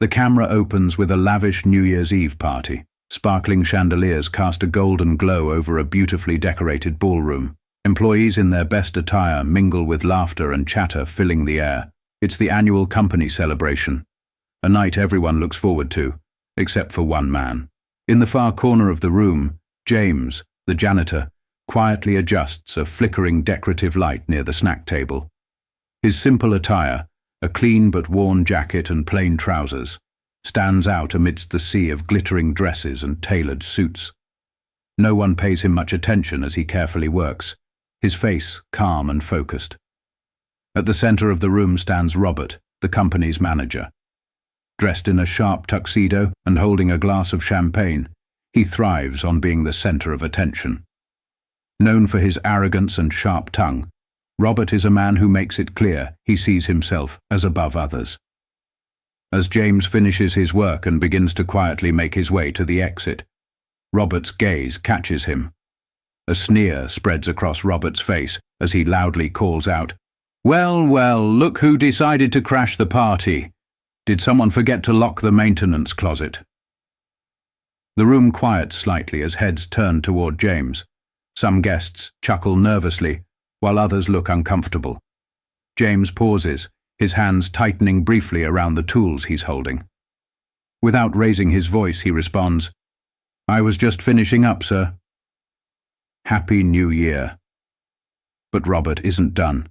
The camera opens with a lavish New Year's Eve party. Sparkling chandeliers cast a golden glow over a beautifully decorated ballroom. Employees in their best attire mingle with laughter and chatter filling the air. It's the annual company celebration, a night everyone looks forward to, except for one man. In the far corner of the room, James, the janitor, quietly adjusts a flickering decorative light near the snack table. His simple attire, a clean but worn jacket and plain trousers, stands out amidst the sea of glittering dresses and tailored suits. No one pays him much attention as he carefully works, his face calm and focused. At the center of the room stands Robert, the company's manager. Dressed in a sharp tuxedo and holding a glass of champagne, he thrives on being the center of attention. Known for his arrogance and sharp tongue, Robert is a man who makes it clear he sees himself as above others. As James finishes his work and begins to quietly make his way to the exit, Robert's gaze catches him. A sneer spreads across Robert's face as he loudly calls out, "Well, well, look who decided to crash the party. Did someone forget to lock the maintenance closet?" The room quiets slightly as heads turn toward James. Some guests chuckle nervously, while others look uncomfortable. James pauses, his hands tightening briefly around the tools he's holding. Without raising his voice, he responds, "I was just finishing up, sir." Happy New Year. But Robert isn't done.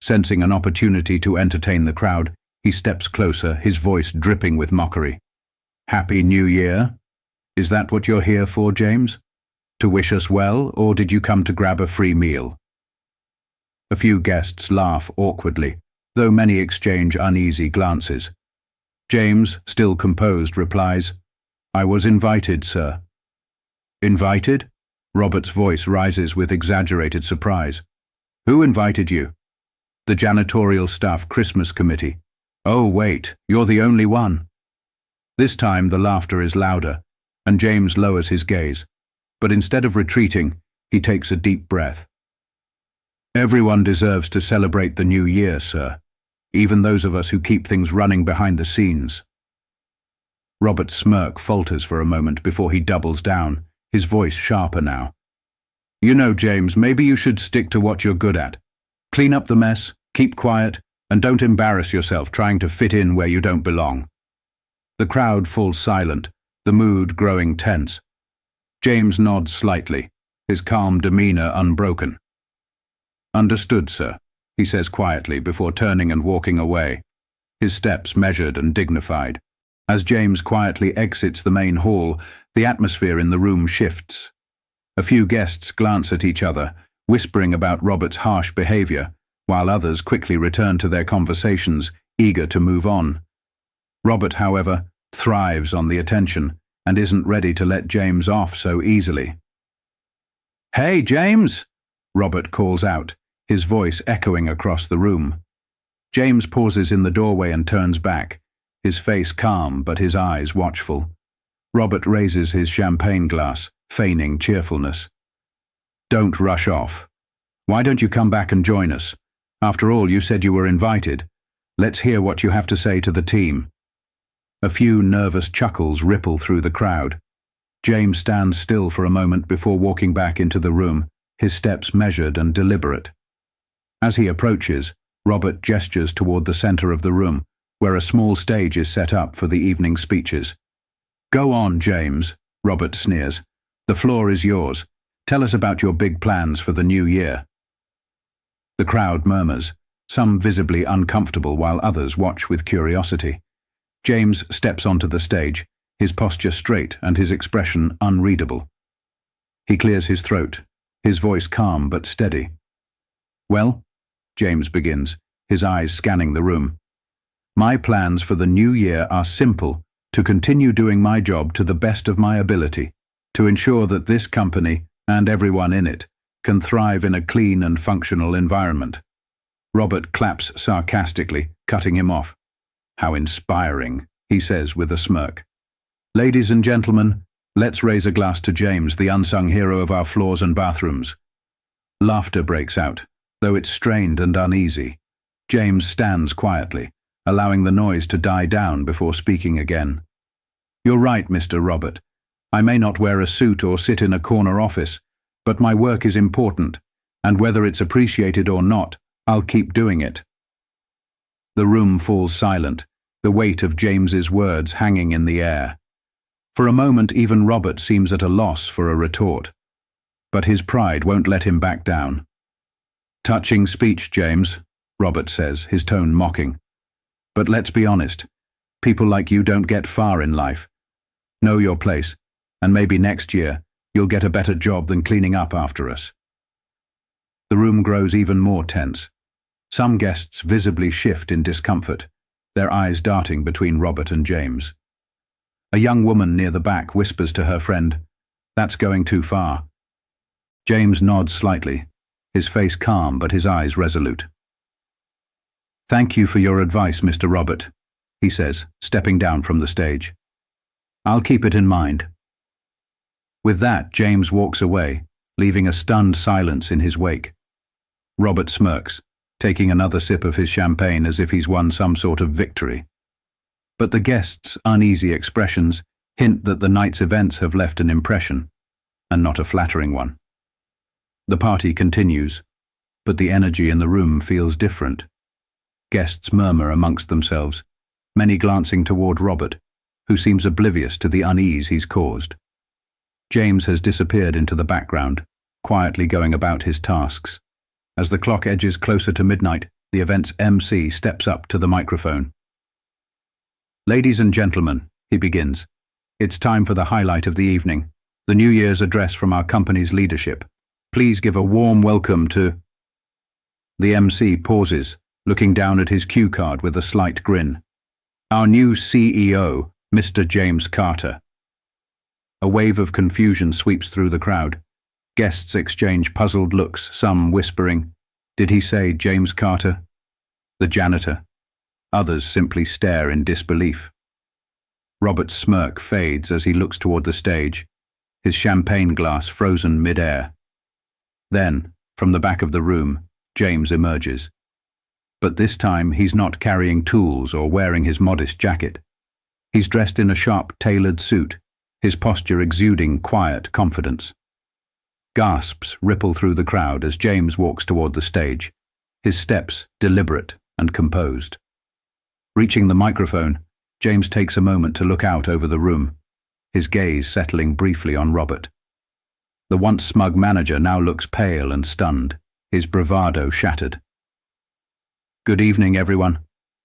Sensing an opportunity to entertain the crowd, he steps closer, his voice dripping with mockery. "Happy New Year? Is that what you're here for, James? To wish us well, or did you come to grab a free meal?" A few guests laugh awkwardly, though many exchange uneasy glances. James, still composed, replies, "I was invited, sir." "Invited?" Robert's voice rises with exaggerated surprise. "Who invited you?" "The janitorial staff Christmas committee." "Oh, wait, you're the only one." This time the laughter is louder, and James lowers his gaze. But instead of retreating, he takes a deep breath. "Everyone deserves to celebrate the new year, sir, even those of us who keep things running behind the scenes." Robert's smirk falters for a moment before he doubles down, his voice sharper now. "You know, James, maybe you should stick to what you're good at. Clean up the mess, keep quiet, and don't embarrass yourself trying to fit in where you don't belong." The crowd falls silent, the mood growing tense. James nods slightly, his calm demeanor unbroken. "Understood, sir," he says quietly before turning and walking away, his steps measured and dignified. As James quietly exits the main hall, the atmosphere in the room shifts. A few guests glance at each other, whispering about Robert's harsh behavior, while others quickly return to their conversations, eager to move on. Robert, however, thrives on the attention and isn't ready to let James off so easily. "Hey, James!" Robert calls out, his voice echoing across the room. James pauses in the doorway and turns back, his face calm but his eyes watchful. Robert raises his champagne glass, feigning cheerfulness. "Don't rush off. Why don't you come back and join us? After all, you said you were invited. Let's hear what you have to say to the team." A few nervous chuckles ripple through the crowd. James stands still for a moment before walking back into the room, his steps measured and deliberate. As he approaches, Robert gestures toward the center of the room, where a small stage is set up for the evening speeches. "Go on, James," Robert sneers. "The floor is yours. Tell us about your big plans for the new year." The crowd murmurs, some visibly uncomfortable while others watch with curiosity. James steps onto the stage, his posture straight and his expression unreadable. He clears his throat, his voice calm but steady. "Well," James begins, his eyes scanning the room, "my plans for the new year are simple: to continue doing my job to the best of my ability, to ensure that this company, and everyone in it, can thrive in a clean and functional environment." Robert claps sarcastically, cutting him off. "How inspiring," he says with a smirk. "Ladies and gentlemen, let's raise a glass to James, the unsung hero of our floors and bathrooms." Laughter breaks out, though it's strained and uneasy. James stands quietly, allowing the noise to die down before speaking again. "You're right, Mr. Robert. I may not wear a suit or sit in a corner office, but my work is important, and whether it's appreciated or not, I'll keep doing it." The room falls silent, the weight of James's words hanging in the air. For a moment, even Robert seems at a loss for a retort. But his pride won't let him back down. "Touching speech, James," Robert says, his tone mocking. "But let's be honest, people like you don't get far in life. Know your place, and maybe next year you'll get a better job than cleaning up after us." The room grows even more tense. Some guests visibly shift in discomfort, their eyes darting between Robert and James. A young woman near the back whispers to her friend, "That's going too far." James nods slightly, his face calm but his eyes resolute. "Thank you for your advice, Mr. Robert," he says, stepping down from the stage. "I'll keep it in mind." With that, James walks away, leaving a stunned silence in his wake. Robert smirks, taking another sip of his champagne as if he's won some sort of victory. But the guests' uneasy expressions hint that the night's events have left an impression, and not a flattering one. The party continues, but the energy in the room feels different. Guests murmur amongst themselves, many glancing toward Robert, who seems oblivious to the unease he's caused. James has disappeared into the background, quietly going about his tasks. As the clock edges closer to midnight, the event's MC steps up to the microphone. "Ladies and gentlemen," he begins, "it's time for the highlight of the evening, the New Year's address from our company's leadership. Please give a warm welcome to—" The MC pauses, looking down at his cue card with a slight grin. "Our new CEO, Mr. James Carter." A wave of confusion sweeps through the crowd. Guests exchange puzzled looks, some whispering, "Did he say James Carter? The janitor?" Others simply stare in disbelief. Robert's smirk fades as he looks toward the stage, his champagne glass frozen mid-air. Then, from the back of the room, James emerges. But this time he's not carrying tools or wearing his modest jacket. He's dressed in a sharp, tailored suit, his posture exuding quiet confidence. Gasps ripple through the crowd as James walks toward the stage, his steps deliberate and composed. Reaching the microphone, James takes a moment to look out over the room, his gaze settling briefly on Robert. The once smug manager now looks pale and stunned, his bravado shattered. "Good evening, everyone,"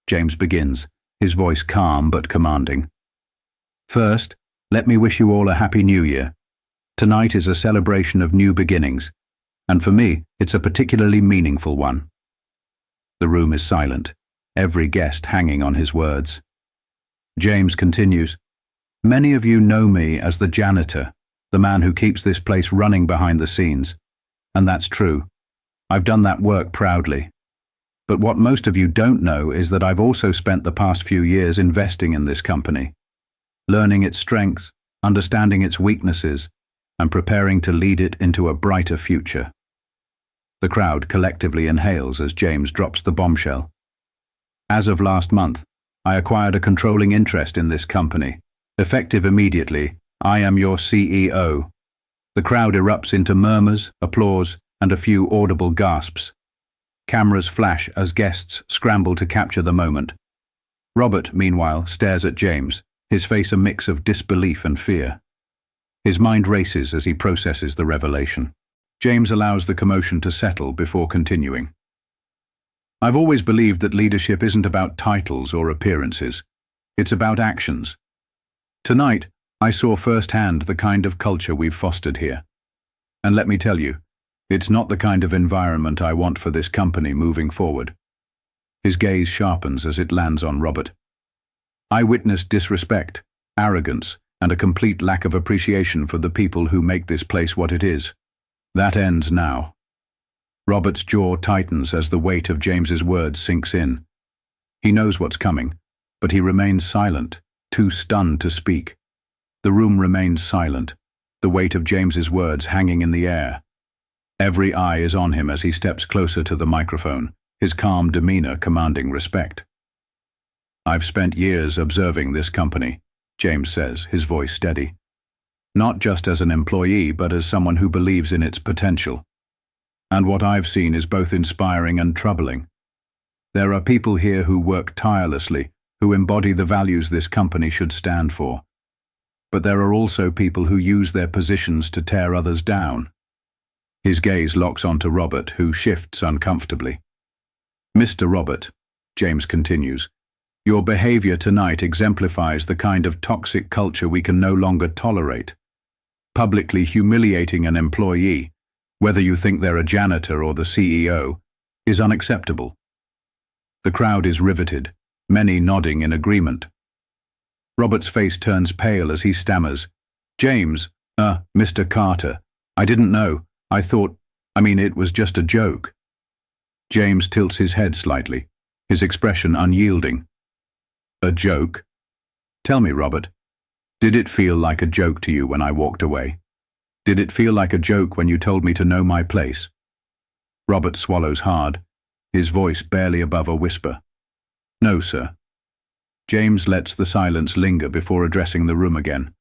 James begins, his voice calm but commanding. "First, let me wish you all a happy New Year. Tonight is a celebration of new beginnings, and for me, it's a particularly meaningful one." The room is silent, every guest hanging on his words. James continues, "Many of you know me as the janitor, the man who keeps this place running behind the scenes. And that's true. I've done that work proudly. But what most of you don't know is that I've also spent the past few years investing in this company, learning its strengths, understanding its weaknesses, and preparing to lead it into a brighter future." The crowd collectively inhales as James drops the bombshell. "As of last month, I acquired a controlling interest in this company. Effective immediately, I am your CEO." The crowd erupts into murmurs, applause, and a few audible gasps. Cameras flash as guests scramble to capture the moment. Robert, meanwhile, stares at James, his face a mix of disbelief and fear. His mind races as he processes the revelation. James allows the commotion to settle before continuing. "I've always believed that leadership isn't about titles or appearances. It's about actions. Tonight, I saw firsthand the kind of culture we've fostered here. And let me tell you, it's not the kind of environment I want for this company moving forward." His gaze sharpens as it lands on Robert. "I witnessed disrespect, arrogance, and a complete lack of appreciation for the people who make this place what it is. That ends now." Robert's jaw tightens as the weight of James's words sinks in. He knows what's coming, but he remains silent, too stunned to speak. The room remains silent, the weight of James's words hanging in the air. Every eye is on him as he steps closer to the microphone, his calm demeanor commanding respect. I've spent years observing this company, James says, his voice steady. Not just as an employee, but as someone who believes in its potential. And what I've seen is both inspiring and troubling. There are people here who work tirelessly, who embody the values this company should stand for. But there are also people who use their positions to tear others down. His gaze locks onto Robert, who shifts uncomfortably. Mr. Robert, James continues, your behavior tonight exemplifies the kind of toxic culture we can no longer tolerate. Publicly humiliating an employee, whether you think they're a janitor or the CEO, is unacceptable. The crowd is riveted, many nodding in agreement. Robert's face turns pale as he stammers, James, Mr. Carter, I didn't know. It was just a joke. James tilts his head slightly, his expression unyielding. A joke? Tell me, Robert, did it feel like a joke to you when I walked away? Did it feel like a joke when you told me to know my place? Robert swallows hard, his voice barely above a whisper. No, sir. James lets the silence linger before addressing the room again.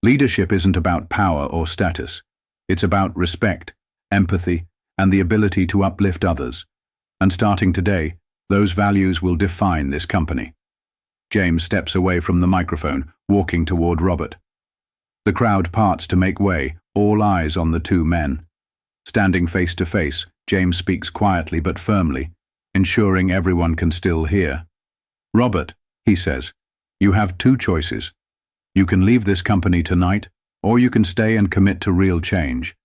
Leadership isn't about power or status. It's about respect, empathy, and the ability to uplift others. And starting today, those values will define this company. James steps away from the microphone, walking toward Robert. The crowd parts to make way, all eyes on the two men. Standing face to face, James speaks quietly but firmly, ensuring everyone can still hear. Robert, he says, you have two choices. You can leave this company tonight, or you can stay and commit to real change.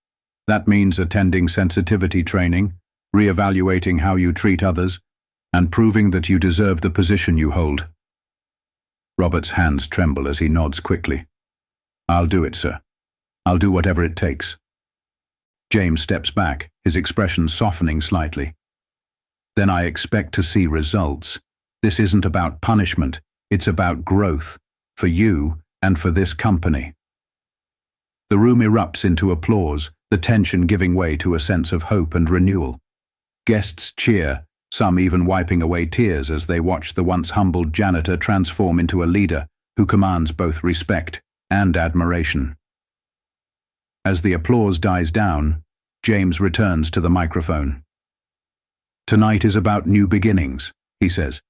That means attending sensitivity training, re-evaluating how you treat others, and proving that you deserve the position you hold. Robert's hands tremble as he nods quickly. I'll do it, sir. I'll do whatever it takes. James steps back, his expression softening slightly. Then I expect to see results. This isn't about punishment, it's about growth, for you and for this company. The room erupts into applause, the tension giving way to a sense of hope and renewal. Guests cheer, some even wiping away tears as they watch the once humble janitor transform into a leader who commands both respect and admiration. As the applause dies down, James returns to the microphone. Tonight is about new beginnings, he says.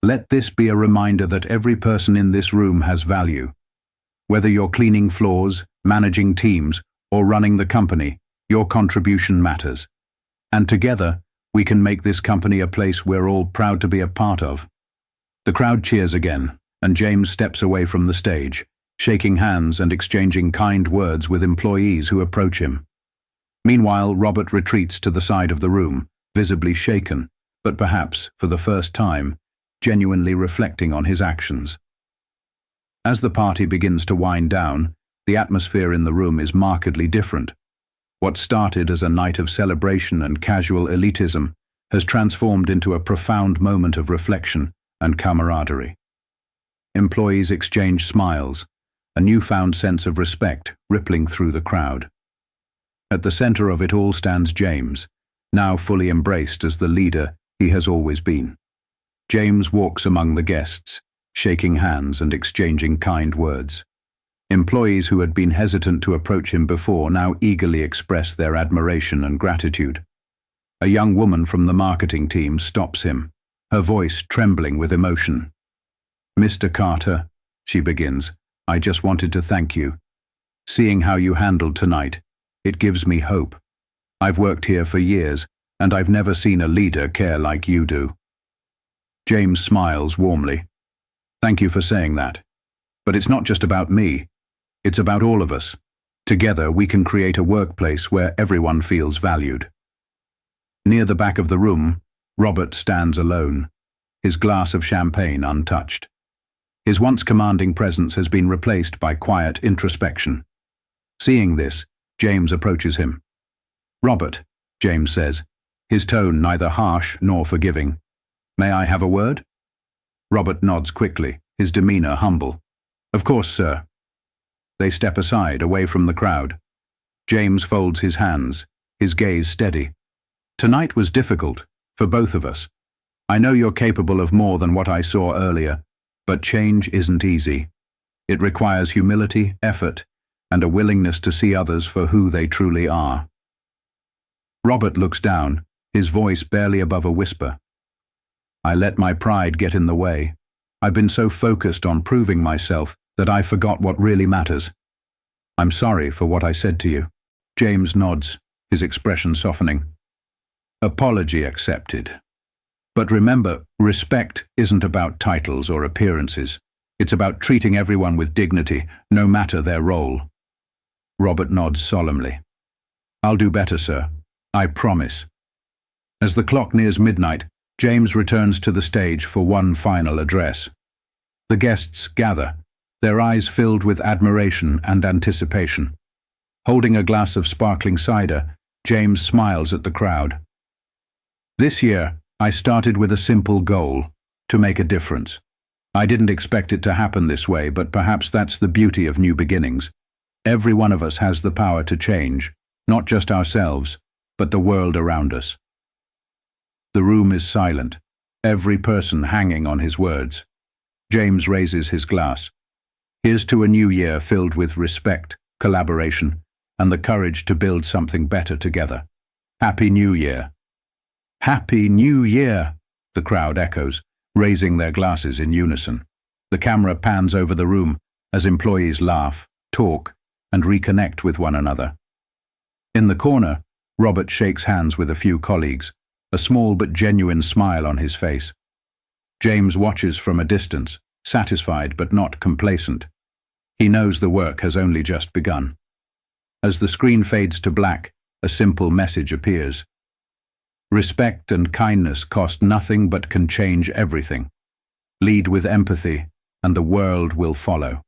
Let this be a reminder that every person in this room has value. Whether you're cleaning floors, managing teams, or running the company, your contribution matters. And together, we can make this company a place we're all proud to be a part of. The crowd cheers again, and James steps away from the stage, shaking hands and exchanging kind words with employees who approach him. Meanwhile, Robert retreats to the side of the room, visibly shaken, but perhaps, for the first time, genuinely reflecting on his actions. As the party begins to wind down, the atmosphere in the room is markedly different. What started as a night of celebration and casual elitism has transformed into a profound moment of reflection and camaraderie. Employees exchange smiles, a newfound sense of respect rippling through the crowd. At the center of it all stands James, now fully embraced as the leader he has always been. James walks among the guests, shaking hands and exchanging kind words. Employees who had been hesitant to approach him before now eagerly express their admiration and gratitude. A young woman from the marketing team stops him, her voice trembling with emotion. Mr. Carter, she begins, I just wanted to thank you. Seeing how you handled tonight, it gives me hope. I've worked here for years, and I've never seen a leader care like you do. James smiles warmly. Thank you for saying that. But it's not just about me. It's about all of us. Together we can create a workplace where everyone feels valued. Near the back of the room, Robert stands alone, his glass of champagne untouched. His once commanding presence has been replaced by quiet introspection. Seeing this, James approaches him. Robert, James says, his tone neither harsh nor forgiving. May I have a word? Robert nods quickly, his demeanor humble. Of course, sir. They step aside, away from the crowd. James folds his hands, his gaze steady. Tonight was difficult, for both of us. I know you're capable of more than what I saw earlier, but change isn't easy. It requires humility, effort, and a willingness to see others for who they truly are. Robert looks down, his voice barely above a whisper. I let my pride get in the way. I've been so focused on proving myself that I forgot what really matters. I'm sorry for what I said to you. James nods, his expression softening. Apology accepted. But remember, respect isn't about titles or appearances. It's about treating everyone with dignity, no matter their role. Robert nods solemnly. I'll do better, sir. I promise. As the clock nears midnight, James returns to the stage for one final address. The guests gather, their eyes filled with admiration and anticipation. Holding a glass of sparkling cider, James smiles at the crowd. This year, I started with a simple goal, to make a difference. I didn't expect it to happen this way, but perhaps that's the beauty of new beginnings. Every one of us has the power to change, not just ourselves, but the world around us. The room is silent, every person hanging on his words. James raises his glass. Here's to a new year filled with respect, collaboration, and the courage to build something better together. Happy New Year. Happy New Year, the crowd echoes, raising their glasses in unison. The camera pans over the room as employees laugh, talk, and reconnect with one another. In the corner, Robert shakes hands with a few colleagues, a small but genuine smile on his face. James watches from a distance, satisfied but not complacent. He knows the work has only just begun. As the screen fades to black, a simple message appears. Respect and kindness cost nothing but can change everything. Lead with empathy, and the world will follow.